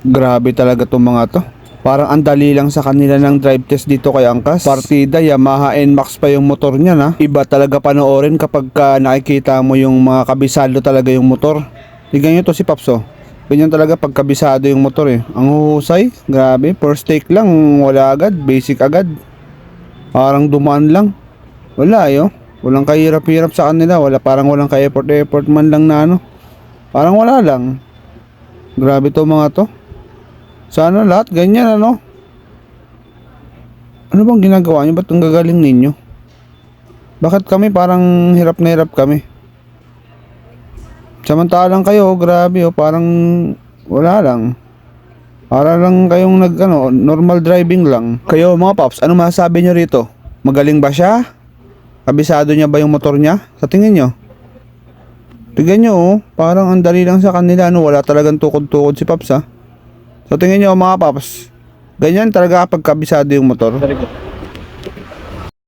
Grabe talaga tong mga to. Parang ang dali lang sa kanila ng drive test dito kay Angkas. Partida, Yamaha NMAX pa yung motor niya na. Iba talaga panoorin kapag nakikita mo yung mga kabisado talaga yung motor. Tignan nyo to si Paps oh. Ganyan talaga pag kabisado yung motor eh. Ang huhusay, grabe. First take lang, wala agad. Basic agad. Parang dumaan lang. Wala eh oh. Walang kahirap-hirap sa kanila. Parang walang ka-effort man lang na ano. Parang wala lang. Grabe to mga to. Sana lahat ganyan ano. Ano bang ginagawa niyo? Ba't ang gagaling ninyo? Bakit kami parang hirap na hirap kami? Samantalang kayo, grabe oh, parang wala lang. Para lang kayong normal driving lang. Kayo mga paps, ano masasabi niyo rito? Magaling ba siya? Kabisado niya ba yung motor niya? Sa tingin niyo? Tingnan niyo oh, parang ang dali lang sa kanila ano, wala talagang tukod-tukod si Paps ha. So tingin nyo mga paps, ganyan talaga kapag kabisado yung motor.